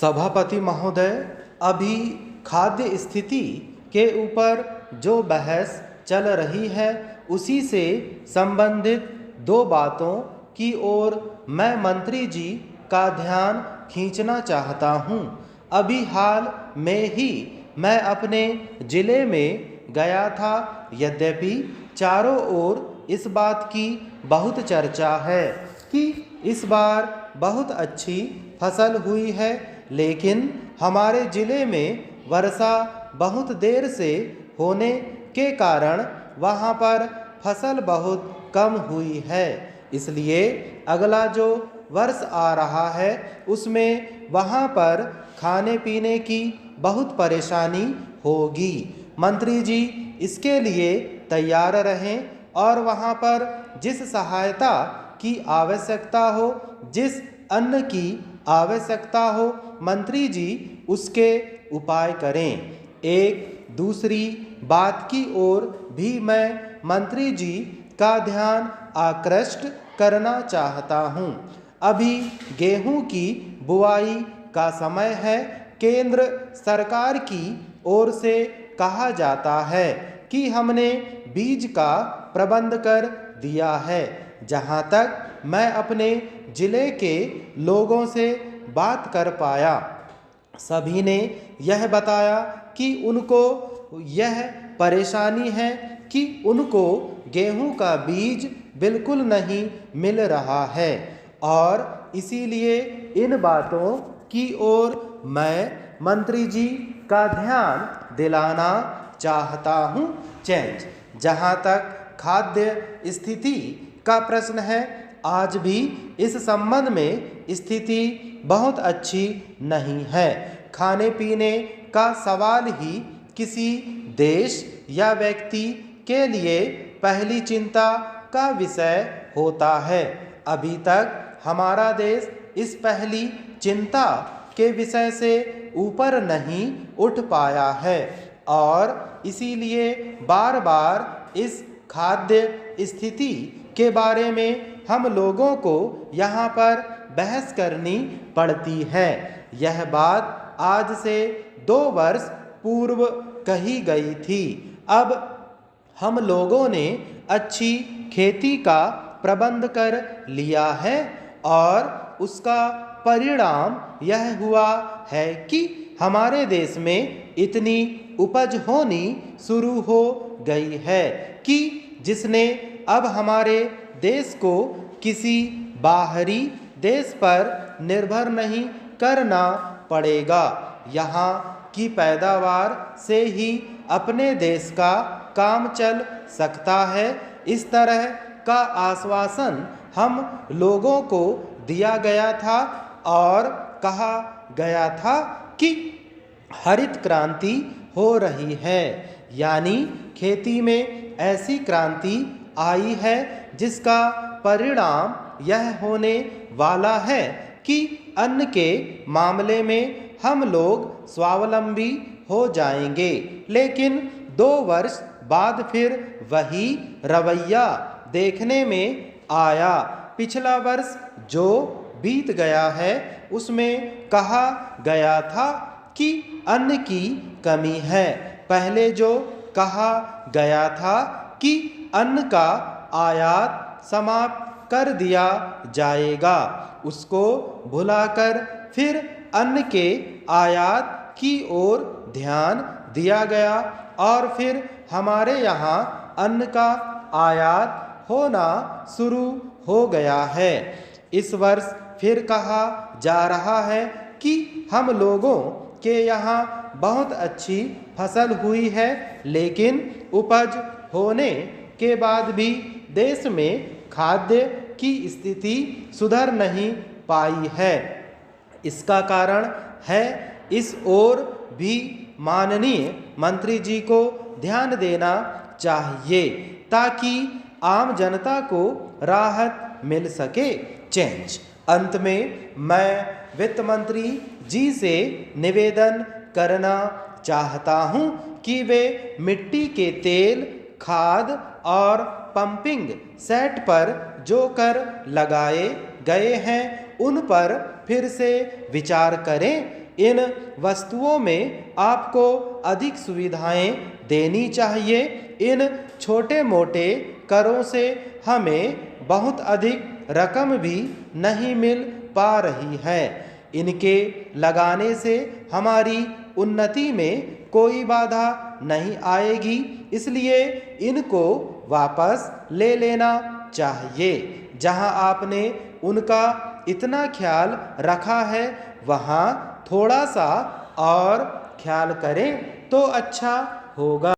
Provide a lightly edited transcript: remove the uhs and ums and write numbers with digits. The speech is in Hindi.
सभापति महोदय, अभी खाद्य स्थिति के ऊपर जो बहस चल रही है उसी से संबंधित दो बातों की ओर मैं मंत्री जी का ध्यान खींचना चाहता हूं। अभी हाल में ही मैं अपने ज़िले में गया था। यद्यपि चारों ओर इस बात की बहुत चर्चा है कि इस बार बहुत अच्छी फसल हुई है, लेकिन हमारे ज़िले में वर्षा बहुत देर से होने के कारण वहाँ पर फसल बहुत कम हुई है। इसलिए अगला जो वर्ष आ रहा है उसमें वहाँ पर खाने पीने की बहुत परेशानी होगी। मंत्री जी इसके लिए तैयार रहें और वहाँ पर जिस सहायता की आवश्यकता हो, जिस अन्न की आवश्यकता हो, मंत्री जी उसके उपाय करें। एक दूसरी बात की ओर भी मैं मंत्री जी का ध्यान आकृष्ट करना चाहता हूं। अभी गेहूं की बुआई का समय है। केंद्र सरकार की ओर से कहा जाता है कि हमने बीज का प्रबंध कर दिया है। जहां तक मैं अपने ज़िले के लोगों से बात कर पाया, सभी ने यह बताया कि उनको यह परेशानी है कि उनको गेहूं का बीज बिल्कुल नहीं मिल रहा है और इसीलिए इन बातों की ओर मैं मंत्री जी का ध्यान दिलाना चाहता हूं। जहां तक खाद्य स्थिति का प्रश्न है, आज भी इस संबंध में स्थिति बहुत अच्छी नहीं है। खाने पीने का सवाल ही किसी देश या व्यक्ति के लिए पहली चिंता का विषय होता है। अभी तक हमारा देश इस पहली चिंता के विषय से ऊपर नहीं उठ पाया है और इसीलिए बार बार इस खाद्य स्थिति के बारे में हम लोगों को यहाँ पर बहस करनी पड़ती है। यह बात आज से 2 वर्ष पूर्व कही गई थी। अब हम लोगों ने अच्छी खेती का प्रबंध कर लिया है और उसका परिणाम यह हुआ है कि हमारे देश में इतनी उपज होनी शुरू हो गई है कि जिसने अब हमारे देश को किसी बाहरी देश पर निर्भर नहीं करना पड़ेगा। यहाँ की पैदावार से ही अपने देश का काम चल सकता है। इस तरह का आश्वासन हम लोगों को दिया गया था और कहा गया था कि हरित क्रांति हो रही है, यानी खेती में ऐसी क्रांति आई है जिसका परिणाम यह होने वाला है कि अन्न के मामले में हम लोग स्वावलंबी हो जाएंगे। लेकिन 2 वर्ष बाद फिर वही रवैया देखने में आया। पिछला वर्ष जो बीत गया है उसमें कहा गया था कि अन्न की कमी है। पहले जो कहा गया था कि अन्न का आयात समाप्त कर दिया जाएगा, उसको भुलाकर फिर अन्न के आयात की ओर ध्यान दिया गया और फिर हमारे यहाँ अन्न का आयात होना शुरू हो गया है। इस वर्ष फिर कहा जा रहा है कि हम लोगों के यहाँ बहुत अच्छी फसल हुई है, लेकिन उपज होने के बाद भी देश में खाद्य की स्थिति सुधर नहीं पाई है। इसका कारण है इस ओर भी माननीय मंत्री जी को ध्यान देना चाहिए ताकि आम जनता को राहत मिल सके। अंत में मैं वित्त मंत्री जी से निवेदन करना चाहता हूं कि वे मिट्टी के तेल, खाद और पंपिंग सेट पर जो कर लगाए गए हैं उन पर फिर से विचार करें इन वस्तुओं में आपको अधिक सुविधाएं देनी चाहिए। इन छोटे मोटे करों से हमें बहुत अधिक रकम भी नहीं मिल पा रही है। इनके लगाने से हमारी उन्नति में कोई बाधा नहीं आएगी, इसलिए इनको वापस ले लेना चाहिए। जहां आपने उनका इतना ख्याल रखा है वहां थोड़ा सा और ख्याल करें तो अच्छा होगा।